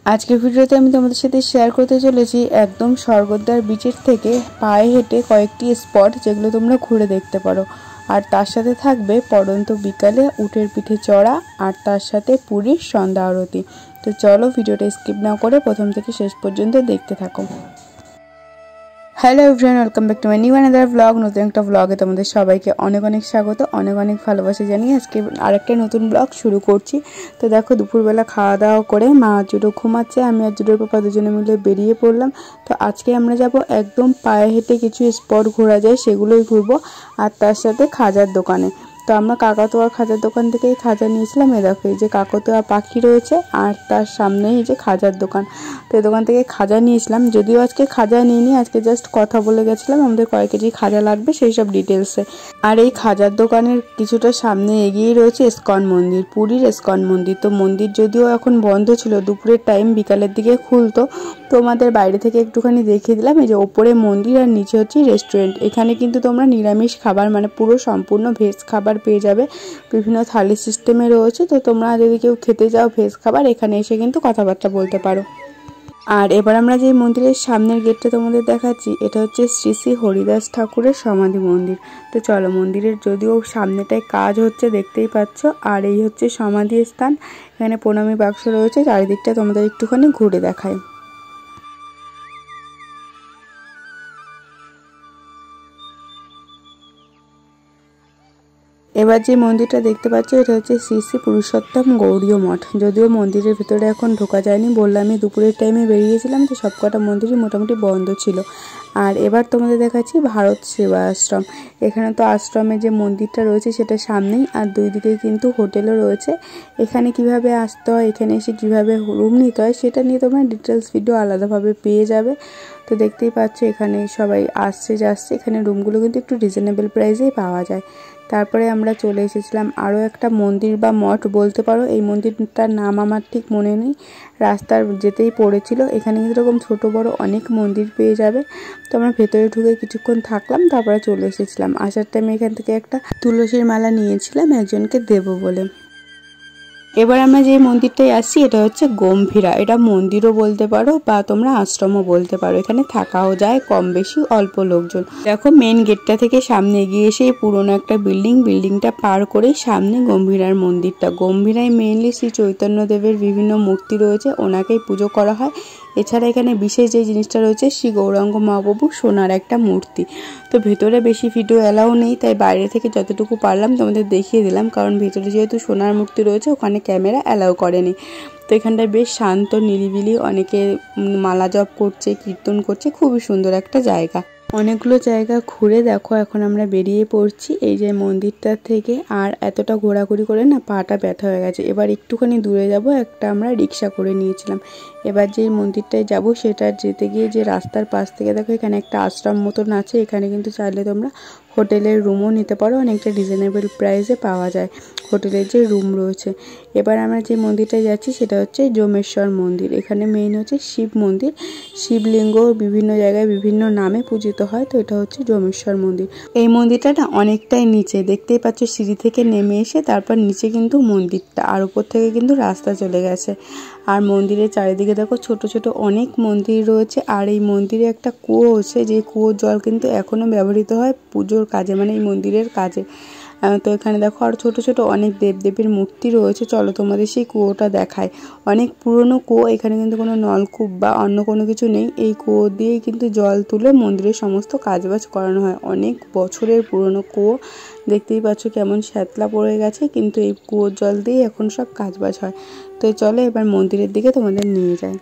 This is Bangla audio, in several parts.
আজকের ভিডিওতে আমি তোমাদের সাথে শেয়ার করতে চলেছি একদম স্বর্গদ্বার বিচের থেকে পায়ে হেঁটে কয়েকটি স্পট যেগুলো তোমরা ঘুরে দেখতে পারো। আর তার সাথে থাকবে পড়ন্ত বিকালে উটের পিঠে চড়া আর তার সাথে পুরীর সন্ধ্যা আরতি। তো চলো ভিডিওটা স্কিপ না করে প্রথম থেকে শেষ পর্যন্ত দেখতে থাকো। Hello everyone, welcome back to my new another blog. নতুন একটা ব্লগে তোমাদের সবাইকে অনেক অনেক স্বাগত, অনেক অনেক ভালোবাসা জানিয়ে আজকে আরেকটা নতুন ব্লগ শুরু করছি। তো দেখো দুপুরবেলা খাওয়া দাওয়া করে মা জুডো ঘুমাচ্ছে, আমি আর জুডোর পাপা দুজনে মিলে বেরিয়ে পড়লাম। তো আজকে আমরা যাব একদম পায়ে হেঁটে কিছু স্পট ঘোরা যায় সেগুলোই ঘুরবো, আর তার সাথে খাজার দোকানে। তো আমরা কাকাতুয়ার খাজার দোকান থেকেই খাজা নিয়েছিলাম। এ দেখো এই যে কাকাতুয়া পাখি রয়েছে আর তার সামনেই এই যে খাজার দোকান। তো এই দোকান থেকে খাজা নিয়েছিলাম, যদিও আজকে খাজা নিইনি, আজকে জাস্ট কথা বলে গেছিলাম আমাদের কয়েক কেজি খাজা লাগবে সেই সব ডিটেলসে। আর এই খাজার দোকানের কিছুটা সামনে এগিয়েই রয়েছে ইসকন মন্দির, পুরীর ইসকন মন্দির। তো মন্দির যদিও এখন বন্ধ ছিল, দুপুরের টাইম বিকালের দিকে খুলতো। তো আমাদের বাইরে থেকে একটুখানি দেখিয়ে দিলাম। এই যে ওপরে মন্দির আর নিচে হচ্ছে রেস্টুরেন্ট। এখানে কিন্তু তোমরা নিরামিষ খাবার মানে পুরো সম্পূর্ণ ভেজ খাবার পেয়ে যাবে, বিভিন্ন থালি সিস্টেমে রয়েছে। তো তোমরা যদি কেউ খেতে যাও ভেজ খাবার, এখানে এসে কিন্তু কথাবার্তা বলতে পারো। আর এবার আমরা যে মন্দিরের সামনের গেটটা তোমাদের দেখাচ্ছি, এটা হচ্ছে শ্রী শ্রী হরিদাস ঠাকুরের সমাধি মন্দির। তো চলো, মন্দিরের যদিও সামনেটায় কাজ হচ্ছে দেখতেই পাচ্ছ, আর এই হচ্ছে সমাধি স্থান। এখানে প্রণামী বাক্স রয়েছে, চারিদিকটা তোমাদের একটুখানি ঘুরে দেখায়। এবার যে মন্দিরটা দেখতে পাচ্ছ এটা হচ্ছে শ্রী শ্রী পুরুষোত্তম গৌড়ীয় মঠ। যদিও মন্দিরের ভিতরে এখন ঢোকা যায়নি, বললামই দুপুরের টাইমে বেরিয়েছিলাম, তো সবকটা মন্দিরই মোটামুটি বন্ধ ছিল। আর এবার তোমাদের দেখাচ্ছি ভারত সেবা আশ্রম। এখানে তো আশ্রমের যে মন্দিরটা রয়েছে সেটা সামনেই, আর দুই দিকে কিন্তু হোটেলও রয়েছে। এখানে কিভাবে আসতে হয়, এখানে এসে কিভাবে রুম নিতে হয় সেটা নিয়ে তোমরা ডিটেলস ভিডিও আলাদাভাবে পেয়ে যাবে। তো দেখতেই পাচ্ছ এখানে সবাই আসছে যাচ্ছে, এখানে রুমগুলো কিন্তু একটু রিজনেবল প্রাইসেই পাওয়া যায়। তারপরে আমরা চলে এসেছিলাম আরও একটা মন্দির বা মঠ বলতে পারো, এই মন্দিরটার নাম আমার ঠিক মনে নেই, রাস্তার যেতেই পড়েছিল। এখানে কিন্তু এরকম ছোটো বড়ো অনেক মন্দির পেয়ে যাবে। তো আমরা ভেতরে ঢুকে কিছুক্ষণ থাকলাম, তারপরে চলে এসেছিলাম। আসার টাইমে এখান থেকে একটা তুলসীর মালা নিয়েছিলাম একজনকে দেবো বলে। এবার আমরা যে মন্দিরটায় আসছি এটা হচ্ছে গম্ভীরা। এটা মন্দিরও বলতে পারো বা তোমরা আশ্রমও বলতে পারো, এখানে থাকাও যায় কম বেশি অল্প লোকজন। দেখো মেন গেটটা থেকে সামনে এগিয়ে এসে পুরোনো একটা বিল্ডিংটা পার করে সামনে গম্ভীরার মন্দিরটা। গম্ভীরায় মেইনলি শ্রী চৈতন্যদেবের বিভিন্ন মূর্তি রয়েছে, ওনাকেই পুজো করা হয়। এছাড়া এখানে বিশেষ যে জিনিসটা রয়েছে শ্রী গৌরাঙ্গ মহাপ্রভু সোনার একটা মূর্তি। তো ভেতরে বেশি ভিডিও অ্যালাউ নেই, তাই বাইরে থেকে যতটুকু পারলাম তোমাদের দেখিয়ে দিলাম, কারণ ভেতরে যেহেতু সোনার মূর্তি রয়েছে ওখানে ক্যামেরা অ্যালাউ করেনি। তো এখানটায় বেশ শান্ত নিরিবিলি, অনেকে মালা জপ করছে, কীর্তন করছে, খুবই সুন্দর একটা জায়গা। অনেকগুলো জায়গা ঘুরে দেখো এখন আমরা বেরিয়ে পড়ছি এই যে মন্দিরটা থেকে। আর এতটা ঘোরাঘুরি করে না পাটা ব্যথা হয়ে গেছে। এবার একটুখানি দূরে যাব, একটা আমরা রিক্সা করে নিয়েছিলাম। এবার যে মন্দিরটায় যাব সেটা যেতে গিয়ে যে রাস্তার পাশ থেকে দেখো এখানে একটা আশ্রম মতন আছে, এখানে কিন্তু চাইলে তোমরা হোটেলের রুমও নিতে পারো, অনেকটা রিজনেবল প্রাইসে পাওয়া যায় হোটেলের যে রুম রয়েছে। এবার আমরা যে মন্দিরটায় যাচ্ছি সেটা হচ্ছে যমেশ্বর মন্দির। এখানে মেইন হচ্ছে শিব মন্দির, শিবলিঙ্গ বিভিন্ন জায়গায় বিভিন্ন নামে পূজিত হয়। তো এটা হচ্ছে যমেশ্বর মন্দির। এই মন্দিরটা না অনেকটাই নিচে, দেখতেই পাচ্ছ সিঁড়ি থেকে নেমে এসে তারপর নিচে কিন্তু মন্দিরটা, আর উপর থেকে কিন্তু রাস্তা চলে গেছে। আর মন্দিরের চারিদিকে দেখো ছোট ছোট অনেক মন্দির রয়েছে। আর এই মন্দিরে একটা কুয়ো আছে, যে কুয়োর জল কিন্তু এখনো ব্যবহৃত হয় পুজোর কাজে, মানে এই মন্দিরের কাজে। তো এখানে দেখো আর ছোট ছোট অনেক দেবদেবীর মূর্তি রয়েছে। চলো তোমাদের সেই কুয়োটা দেখায়। অনেক পুরনো কুয়ো, এখানে কিন্তু কোনো নলকূপ বা অন্য কোনো কিছু নেই। এই কুয়ো দিয়েই কিন্তু জল তুলে মন্দিরের সমস্ত কাজবাজ করানো হয়। অনেক বছরের পুরনো কুয়ো, দেখতেই পাচ্ছ কেমন শ্যাতলা পড়ে গেছে, কিন্তু এই কুয়োর জল দিয়ে এখন সব কাজবাজ হয়। তো চলো এবার মন্দিরের দিকে তোমাদের নিয়ে যায়।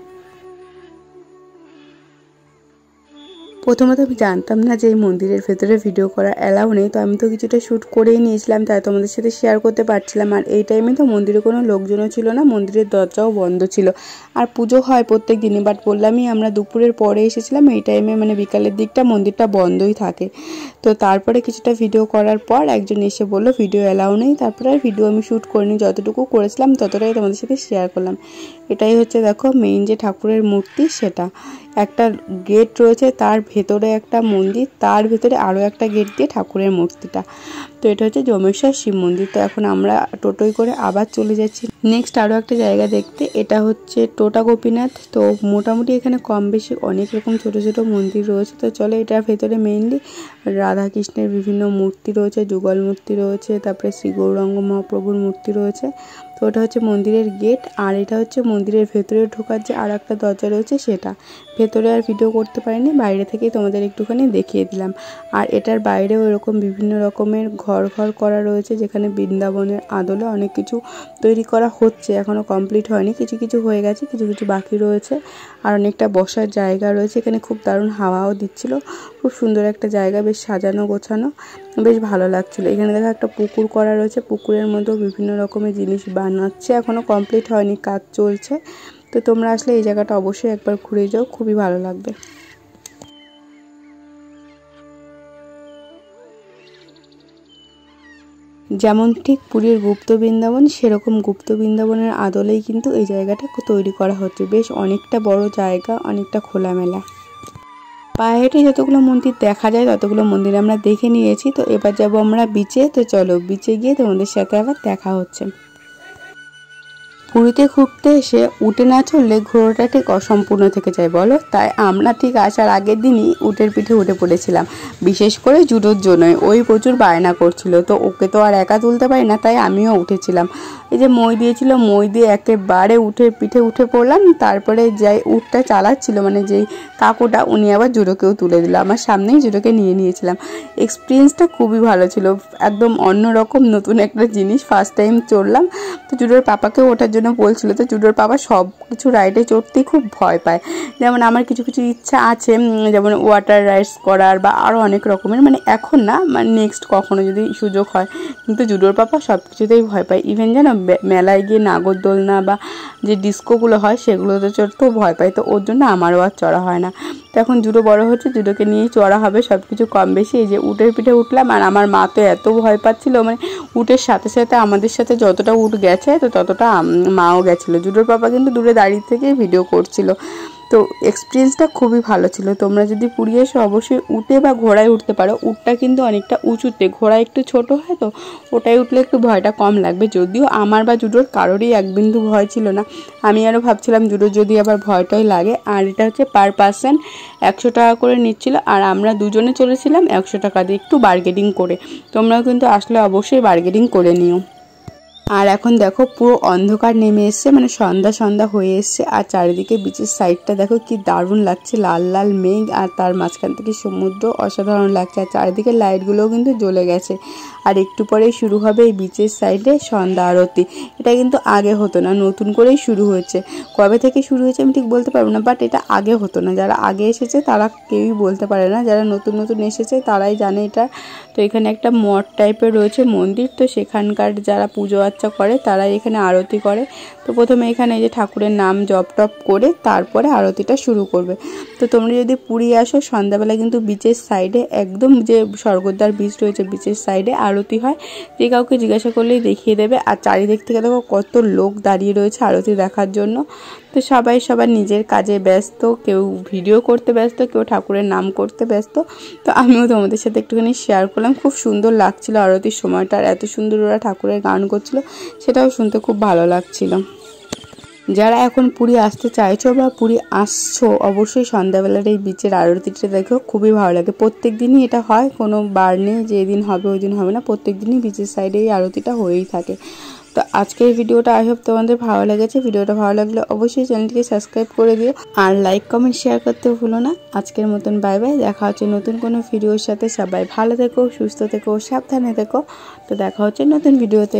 প্রথমত আমি জানতাম না যে এই মন্দিরের ভেতরে ভিডিও করা অ্যালাউ নেই, তো আমি তো কিছুটা শ্যুট করেই নিয়েছিলাম, তাই তোমাদের সাথে শেয়ার করতে পারছিলাম। আর এই টাইমে তো মন্দিরে কোনো লোকজনও ছিল না, মন্দিরের দরজাও বন্ধ ছিল। আর পুজো হয় প্রত্যেক দিনই, বাট বললামই আমরা দুপুরের পরে এসেছিলাম, এই টাইমে মানে বিকালের দিকটা মন্দিরটা বন্ধই থাকে। তো তারপরে কিছুটা ভিডিও করার পর একজন এসে বললো ভিডিও অ্যালাউ নেই, তারপরে আর ভিডিও আমি শ্যুট করিনি, যতটুকু করেছিলাম ততটাই তোমাদের সাথে শেয়ার করলাম। এটাই হচ্ছে দেখো মেইন যে ঠাকুরের মূর্তি সেটা। একটা গেট রয়েছে, তার ভেতরে একটা মন্দির, তার ভেতরে আরও একটা গেট দিয়ে ঠাকুরের মূর্তিটা। তো এটা হচ্ছে যমেশ্বর শিব মন্দির। তো এখন আমরা টোটোয় করে আবার চলে যাচ্ছি নেক্সট আরও একটা জায়গা দেখতে। এটা হচ্ছে টোটা গোপীনাথ। তো মোটামুটি এখানে কম বেশি অনেক রকম ছোট ছোট মন্দির রয়েছে। তো চলো, এটার ভেতরে মেইনলি রাধা কৃষ্ণের বিভিন্ন মূর্তি রয়েছে, যুগল মূর্তি রয়েছে, তারপরে শ্রী গৌরাঙ্গ মহাপ্রভুর মূর্তি রয়েছে। তো ওটা হচ্ছে মন্দিরের গেট, আর এটা হচ্ছে মন্দিরের ভেতরে ঢোকার যে আর একটা দরজা রয়েছে সেটা। ভেতরে আর ভিডিও করতে পারিনি, বাইরে থেকেই তোমাদের একটুখানি দেখিয়ে দিলাম। আর এটার বাইরেও এরকম বিভিন্ন রকমের ঘর করা রয়েছে, যেখানে বৃন্দাবনের আদলে অনেক কিছু তৈরি করা হচ্ছে, এখনও কমপ্লিট হয়নি, কিছু কিছু হয়ে গেছে, কিছু কিছু বাকি রয়েছে। আর অনেকটা বসার জায়গা রয়েছে এখানে, খুব দারুণ হাওয়াও দিচ্ছিল, খুব সুন্দর একটা জায়গা, বেশ সাজানো গোছানো, বেশ ভালো লাগছিল। এখানে দেখো একটা পুকুর করা রয়েছে, পুকুরের মধ্যেও বিভিন্ন রকমের জিনিস বানাচ্ছে, এখনও কমপ্লিট হয়নি, কাজ চলছে। তো তোমরা আসলে এই জায়গাটা অবশ্যই একবার ঘুরে যাও, খুবই ভালো লাগবে। যেমন ঠিক পুরীর গুপ্ত বৃন্দাবন, সেরকম গুপ্ত বৃন্দাবনের আদলেই কিন্তু এই জায়গাটা তৈরি করা হচ্ছে। বেশ অনেকটা বড় জায়গা, অনেকটা খোলামেলা। পায়ে হেঁটে যতগুলো মন্দির দেখা যায় ততগুলো মন্দির আমরা দেখে নিয়েছি। তো এবার যাবো আমরা বিচে। তো চলো, বিচে গিয়ে তোমাদের সাথে আবার দেখা হচ্ছে। পুরীতে ঘুরতে এসে উটে না চললে ঘোরাটা ঠিক অসম্পূর্ণ থেকে যায় বলো। তাই আমরা ঠিক আসার আগের দিনই উটের পিঠে উঠে পড়েছিলাম, বিশেষ করে জুডোর জন্যই। ওই প্রচুর বায়না করছিল, তো ওকে তো আর একা তুলতে পারি না, তাই আমিও উঠেছিলাম। এই যে মই দিয়েছিল, মই দিয়ে একেবারে উঠে পিঠে উঠে পড়লাম। তারপরে যাই উটটা চালাচ্ছিল, মানে যেই কাকুটা, উনি আবার জুডোকেও তুলে দিল, আমার সামনেই জুডোকে নিয়েছিলাম। এক্সপিরিয়েন্সটা খুবই ভালো ছিল, একদম অন্যরকম নতুন একটা জিনিস, ফার্স্ট টাইম চড়লাম। তো জুডোর পাপাকেও ওঠার জন্য বলছিল। তো জুডোর পাপা সব কিছু রাইডে চড়তেই খুব ভয় পায়। যেমন আমার কিছু কিছু ইচ্ছা আছে, যেমন ওয়াটার রাইডস করার বা আরও অনেক রকমের, মানে এখন না, মানে নেক্সট কখনো যদি সুযোগ হয়। কিন্তু জুডোর পাপা সব কিছুতেই ভয় পায়, ইভেন যেন মেলায় গিয়ে নাগরদোলনা বা যে ডিস্কোগুলো হয় সেগুলোতে চড়তেও ভয় পায়। তো ওর জন্য আমারও আর চড়া হয় না। তো এখন জুডো বড় হচ্ছে, জুডোকে নিয়েই চড়া হবে সব কিছু কম বেশি। এই যে উটের পিঠে উঠলাম, আর আমার মা তো এত ভয় পাচ্ছিল, মানে উটের সাথে সাথে আমাদের সাথে যতটা উট গেছে তো ততটা মাও গেছিলো। জুডোর পাপা কিন্তু দূরে দাঁড়িয়ে থেকে ভিডিও করছিল। তো এক্সপিরিয়েন্সটা খুবই ভালো ছিল। তোমরা যদি পুরী এসে অবশ্যই উটে বা ঘোড়ায় উঠতে পারো। উটটা কিন্তু অনেকটা উঁচুতে, ঘোড়া একটু ছোট হয়, তো ওটাই উঠলে একটু ভয়টা কম লাগবে। যদিও আমার বা জুডোর কারোরই এক বিন্দু ভয় ছিল না। আমি আরও ভাবছিলাম জুডোর যদি আবার ভয়টাই লাগে। আর এটা হচ্ছে পার পার্সন 100 টাকা করে নিচ্ছিল, আর আমরা দুজনে চলেছিলাম 100 টাকা দিয়ে, একটু বার্গেনিং করে। তোমরাও কিন্তু আসলে অবশ্যই বার্গেনিং করে নিও। আর এখন দেখো পুরো অন্ধকার নেমে এসছে, মানে সন্ধ্যা হয়ে এসছে। আর চারিদিকে বিচের সাইডটা দেখো কি দারুণ লাগছে, লাল লাল মেঘ, আর তার মাঝখান থেকে সমুদ্র, অসাধারণ লাগছে। আর চারিদিকে লাইটগুলোও কিন্তু জ্বলে গেছে। আর একটু পরেই শুরু হবে এই বিচের সাইডে সন্ধ্যা আরতি। এটা কিন্তু আগে হতো না, নতুন করেই শুরু হয়েছে। কবে থেকে শুরু হয়েছে আমি ঠিক বলতে পারবো না, বাট এটা আগে হতো না। যারা আগে এসেছে তারা কেউই বলতে পারে না, যারা নতুন নতুন এসেছে তারাই জানে এটা। তো এখানে একটা মঠ টাইপের রয়েছে মন্দির, তো সেখানকার যারা পুজো আর্চা করে তারাই এখানে আরতি করে। তো প্রথমে এখানে এই যে ঠাকুরের নাম জপ টপ করে তারপরে আরতিটা শুরু করবে। তো তোমরা যদি পুরী আসো সন্ধ্যাবেলা কিন্তু বিচের সাইডে, একদম যে স্বর্গদ্বার বিচ রয়েছে বিচের সাইডে আরতি হয়, যে কাউকে জিজ্ঞাসা করলেই দেখিয়ে দেবে। আর চারিদিক থেকে দেখো কত লোক দাঁড়িয়ে রয়েছে আরতি দেখার জন্য। তো সবাই সবার নিজের কাজে ব্যস্ত, কেউ ভিডিও করতে ব্যস্ত, কেউ ঠাকুরের নাম করতে ব্যস্ত। তো আমিও তোমাদের সাথে একটুখানি শেয়ার করলাম, খুব সুন্দর লাগছিল আরতির সময়টা। আর এত সুন্দর ওরা ঠাকুরের গান করছিল, সেটাও শুনতে খুব ভালো লাগছিল। যারা এখন পুরী আসতে চাইছো বা পুরী আসছো, অবশ্যই সন্ধ্যাবেলার এই বিচের আরতিটা দেখো, খুবই ভালো লাগে। প্রত্যেক দিনই এটা হয়, কোনো বার নেই যে এদিন হবে ওই দিন হবে না, প্রত্যেক দিনই বিচের সাইডে এই আরতিটা হয়েই থাকে। তো আজকের ভিডিওটা আই হোপ তোমাদের ভালো লেগেছে। ভিডিওটা ভালো লাগলে অবশ্যই চ্যানেলটিকে সাবস্ক্রাইব করে দিও, আর লাইক কমেন্ট শেয়ার করতে ভুলো না। আজকের মতন বাই বাই, দেখা হচ্ছে নতুন কোনো ভিডিওর সাথে। সবাই ভালো থেকো, সুস্থ থেকো, সাবধানে থেকো। তো দেখা হচ্ছে নতুন ভিডিওতে।